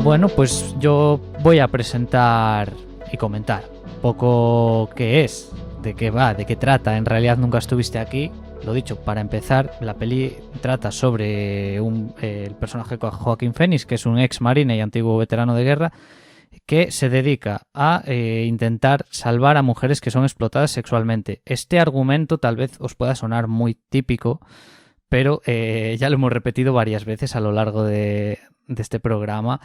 Bueno, pues yo voy a presentar y comentar un poco qué es, de qué va, de qué trata. En realidad nunca estuviste aquí. Lo dicho, para empezar, la peli trata sobre el personaje Joaquín Phoenix, que es un ex marine y antiguo veterano de guerra, que se dedica a intentar salvar a mujeres que son explotadas sexualmente. Este argumento tal vez os pueda sonar muy típico, pero ya lo hemos repetido varias veces a lo largo de este programa.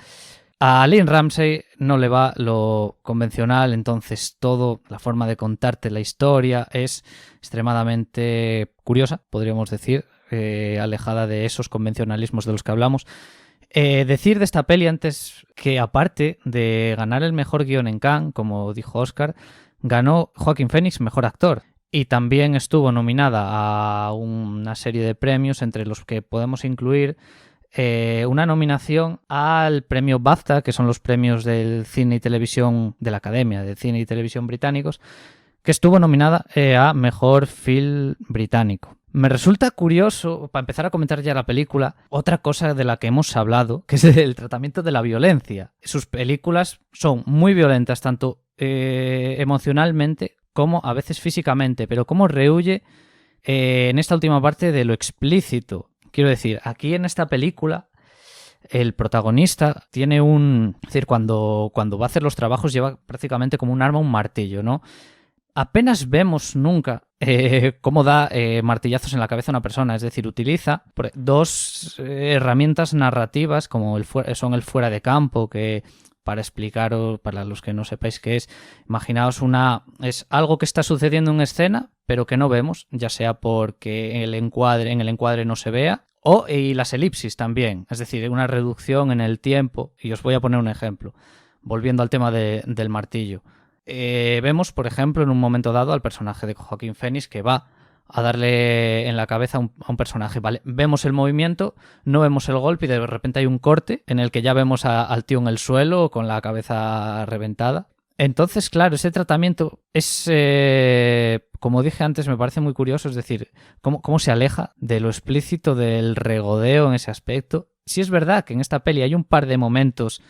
A Lynne Ramsay no le va lo convencional, entonces la forma de contarte la historia es extremadamente curiosa, podríamos decir, alejada de esos convencionalismos de los que hablamos. Decir de esta peli antes que, aparte de ganar el mejor guión en Cannes, como dijo Oscar, ganó Joaquin Phoenix mejor actor. Y también estuvo nominada a una serie de premios, entre los que podemos incluir una nominación al premio BAFTA, que son los premios del cine y televisión de la Academia de Cine y Televisión británicos, que estuvo nominada a Mejor Film Británico. Me resulta curioso, para empezar a comentar ya la película, otra cosa de la que hemos hablado, que es el tratamiento de la violencia. Sus películas son muy violentas, tanto emocionalmente como a veces físicamente, pero cómo rehuye en esta última parte de lo explícito. Quiero decir, aquí en esta película el protagonista tiene es decir, cuando va a hacer los trabajos lleva prácticamente como un arma, un martillo, ¿no? Apenas vemos nunca cómo da martillazos en la cabeza a una persona, es decir, utiliza dos herramientas narrativas como son el fuera de campo, que para explicaros, para los que no sepáis qué es, imaginaos es algo que está sucediendo en escena, pero que no vemos, ya sea porque en el encuadre no se vea, y las elipsis también, es decir, una reducción en el tiempo. Y os voy a poner un ejemplo, volviendo al tema del martillo. Vemos, por ejemplo, en un momento dado al personaje de Joaquín Phoenix que va a darle en la cabeza a un personaje. Vale, vemos el movimiento, no vemos el golpe y de repente hay un corte en el que ya vemos al tío en el suelo con la cabeza reventada. Entonces, claro, ese tratamiento es, como dije antes, me parece muy curioso, es decir, cómo se aleja de lo explícito, del regodeo en ese aspecto. Sí es verdad que en esta peli hay un par de momentos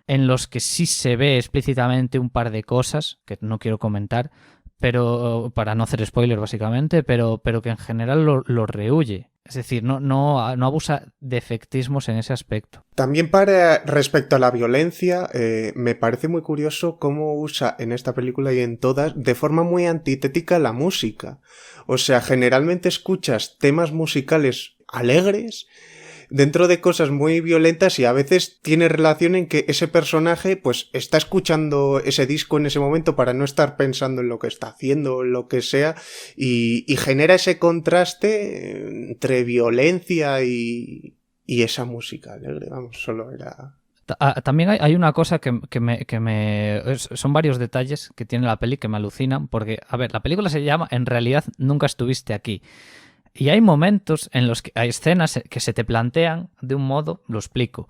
en los que sí se ve explícitamente un par de cosas, que no quiero comentar, pero para no hacer spoiler básicamente, pero que en general lo rehuye. Es decir, no abusa de efectismos en ese aspecto. También respecto a la violencia, me parece muy curioso cómo usa en esta película y en todas de forma muy antitética la música. O sea, generalmente escuchas temas musicales alegres dentro de cosas muy violentas y a veces tiene relación en que ese personaje pues está escuchando ese disco en ese momento para no estar pensando en lo que está haciendo o lo que sea y genera ese contraste entre violencia y esa música alegre, vamos, solo era... También hay una cosa son varios detalles que tiene la peli que me alucinan, porque, a ver, la película se llama En realidad nunca estuviste aquí. Y hay momentos en los que hay escenas que se te plantean de un modo, lo explico.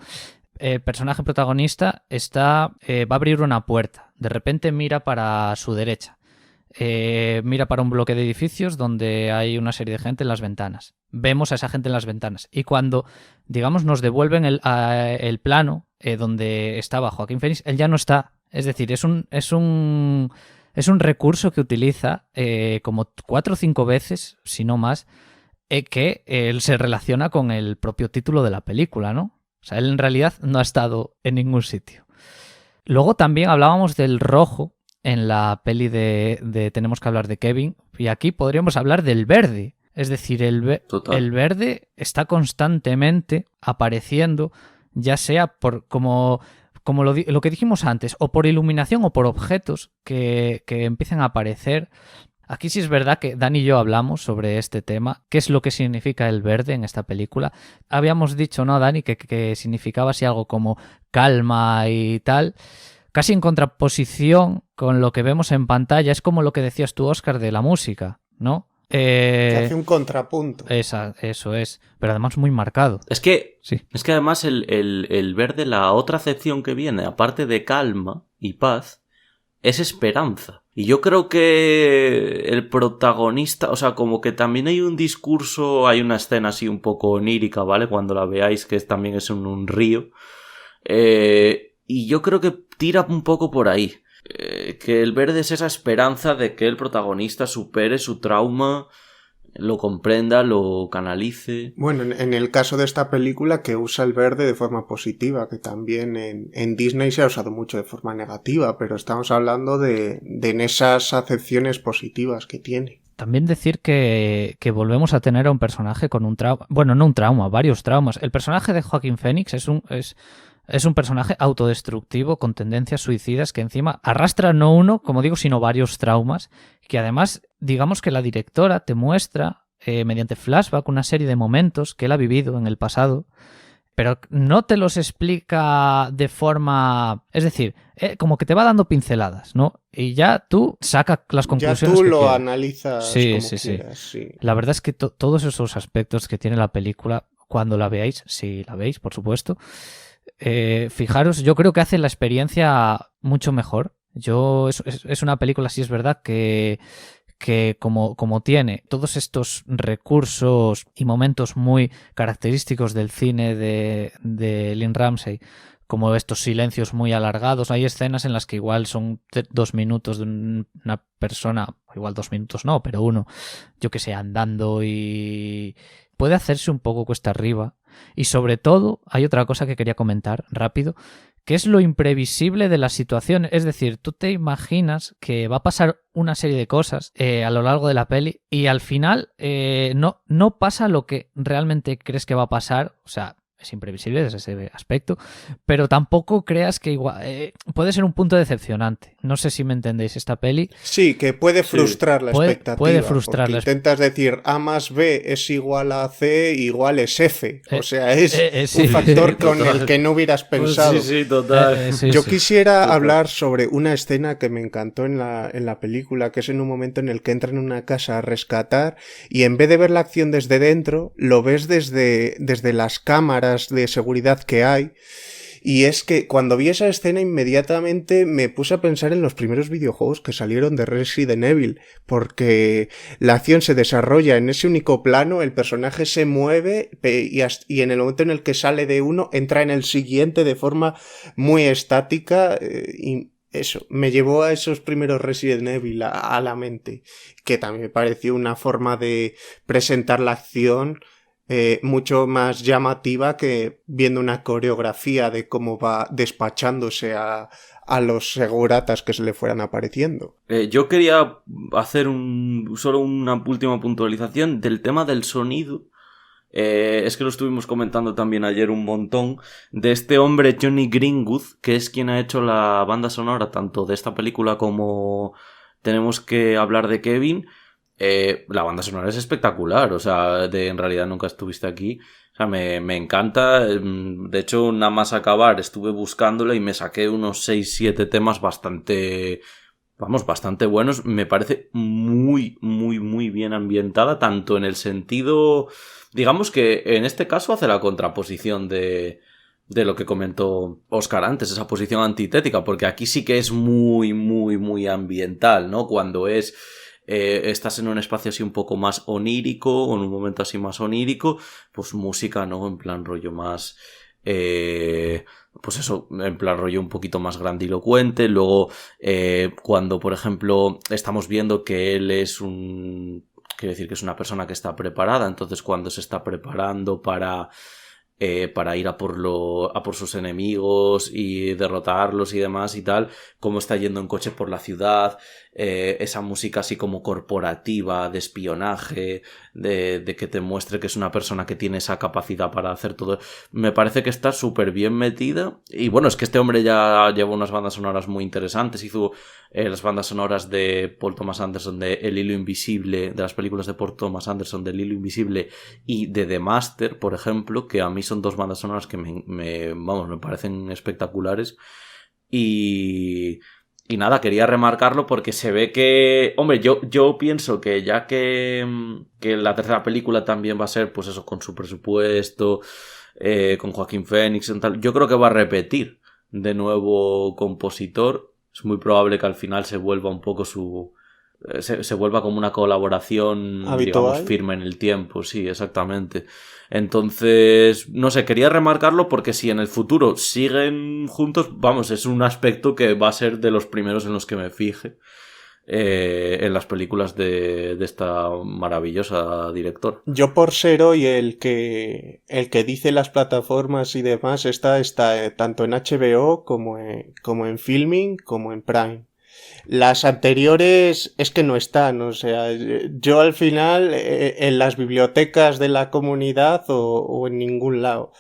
El personaje protagonista va a abrir una puerta. De repente mira para su derecha. Mira para un bloque de edificios donde hay una serie de gente en las ventanas. Vemos a esa gente en las ventanas. Y cuando, digamos, nos devuelven el plano donde estaba Joaquín Phoenix, él ya no está. Es decir, es un recurso que utiliza como 4 o 5 veces, si no más, que él se relaciona con el propio título de la película, ¿no? O sea, él en realidad no ha estado en ningún sitio. Luego también hablábamos del rojo en la peli de Tenemos que hablar de Kevin, y aquí podríamos hablar del verde. Es decir, el verde está constantemente apareciendo, ya sea por como lo que dijimos antes, o por iluminación o por objetos que empiezan a aparecer. Aquí sí es verdad que Dani y yo hablamos sobre este tema, qué es lo que significa el verde en esta película. Habíamos dicho, ¿no, Dani?, que significaba así algo como calma y tal, casi en contraposición con lo que vemos en pantalla. Es como lo que decías tú, Óscar, de la música, ¿no? Que hace un contrapunto. Eso es, pero además muy marcado. Es que sí. Es que además el verde, la otra acepción que viene, aparte de calma y paz, es esperanza. Y yo creo que el protagonista, o sea, como que también hay un discurso, hay una escena así un poco onírica, ¿vale? Cuando la veáis, que también es en un río. Y yo creo que tira un poco por ahí. Que el verde es esa esperanza de que el protagonista supere su trauma, lo comprenda, lo canalice. Bueno, en el caso de esta película, que usa el verde de forma positiva, que también en Disney se ha usado mucho de forma negativa, pero estamos hablando de en esas acepciones positivas que tiene. También decir que volvemos a tener a un personaje con un trauma, bueno, no un trauma, varios traumas. El personaje de Joaquín Phoenix es un personaje autodestructivo con tendencias suicidas que encima arrastra no uno, como digo, sino varios traumas, que además, digamos que la directora te muestra mediante flashback una serie de momentos que él ha vivido en el pasado, pero no te los explica de forma... Es decir, como que te va dando pinceladas, ¿no? Y ya tú sacas las conclusiones. Ya tú que lo quieras. analizas sí, como sí, quieras, sí. sí. La verdad es que todos esos aspectos que tiene la película, cuando la veáis, si la veis, por supuesto, fijaros, yo creo que hace la experiencia mucho mejor. Es una película, sí es verdad, que como tiene todos estos recursos y momentos muy característicos del cine de Lynn Ramsey, como estos silencios muy alargados, hay escenas en las que igual son 2 minutos de una persona, igual 2 minutos no, pero uno, yo que sé, andando, y puede hacerse un poco cuesta arriba. Y sobre todo, hay otra cosa que quería comentar rápido, que es lo imprevisible de la situación. Es decir, tú te imaginas que va a pasar una serie de cosas a lo largo de la peli y al final no pasa lo que realmente crees que va a pasar. O sea, es imprevisible desde ese aspecto, pero tampoco creas que igual puede ser un punto decepcionante. No sé si me entendéis esta peli. Sí, que puede frustrar la expectativa. Puede frustrar porque intentas decir A más B es igual a C igual es F. O sea, es sí, un factor sí, con total. el que no hubieras pensado. Pues sí, total. Yo quisiera hablar sobre una escena que me encantó en la película, que es en un momento en el que entran en una casa a rescatar y en vez de ver la acción desde dentro, lo ves desde las cámaras de seguridad que hay. Y es que cuando vi esa escena inmediatamente me puse a pensar en los primeros videojuegos que salieron de Resident Evil, porque la acción se desarrolla en ese único plano, el personaje se mueve y en el momento en el que sale de uno entra en el siguiente de forma muy estática y eso, me llevó a esos primeros Resident Evil a la mente, que también me pareció una forma de presentar la acción mucho más llamativa que viendo una coreografía de cómo va despachándose a los seguratas que se le fueran apareciendo. Yo quería hacer solo una última puntualización del tema del sonido. Es que lo estuvimos comentando también ayer un montón, de este hombre Johnny Greenwood, que es quien ha hecho la banda sonora tanto de esta película como Tenemos que hablar de Kevin. La banda sonora es espectacular, o sea, en realidad nunca estuviste aquí, o sea, me encanta. De hecho, nada más acabar estuve buscándola y me saqué unos 6-7 temas bastante buenos. Me parece muy, muy, muy bien ambientada, tanto en el sentido, digamos que en este caso hace la contraposición de lo que comentó Óscar antes, esa posición antitética, porque aquí sí que es muy, muy, muy ambiental, ¿no? Cuando estás en un espacio así un poco más onírico, o en un momento así más onírico, pues música, ¿no? En plan rollo más... pues eso, en plan rollo un poquito más grandilocuente. Luego, cuando, por ejemplo, estamos viendo que él quiere decir que es una persona que está preparada, entonces cuando se está preparando para ir a por sus enemigos y derrotarlos y demás y tal, cómo está yendo en coche por la ciudad, esa música así como corporativa, de espionaje, de que te muestre que es una persona que tiene esa capacidad para hacer todo. Me parece que está súper bien metida. Y bueno, es que este hombre ya lleva unas bandas sonoras muy interesantes. Hizo las bandas sonoras de Paul Thomas Anderson de El Hilo Invisible, de las películas de Paul Thomas Anderson de El Hilo Invisible y de The Master, por ejemplo, que a mí son dos bandas sonoras que me parecen espectaculares. Y nada, quería remarcarlo porque se ve que... Hombre, yo pienso que ya que la tercera película también va a ser, pues eso, con su presupuesto, con Joaquín Phoenix y tal, yo creo que va a repetir de nuevo compositor. es muy probable que al final se vuelva un poco se vuelva como una colaboración, ¿habitual? Digamos, firme en el tiempo, sí, exactamente. Entonces, no sé, quería remarcarlo porque si en el futuro siguen juntos, vamos, es un aspecto que va a ser de los primeros en los que me fije en las películas de esta maravillosa directora. Yo por ser hoy el que dice las plataformas y demás, está tanto en HBO como en Filming como en Prime. Las anteriores es que no están, o sea, yo al final en las bibliotecas de la comunidad o en ningún lado.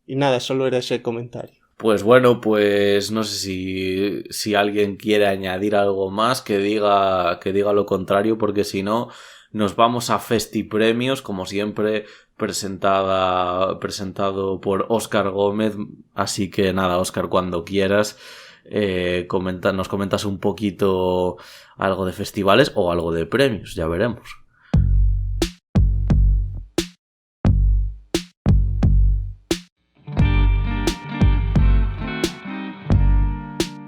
Y nada, solo era ese comentario. Pues bueno, pues no sé si alguien quiere añadir algo más, que diga lo contrario, porque si no, nos vamos a Festipremios, como siempre, presentado por Óscar Gómez. Así que nada, Óscar, cuando quieras, nos comentas un poquito algo de festivales o algo de premios, ya veremos.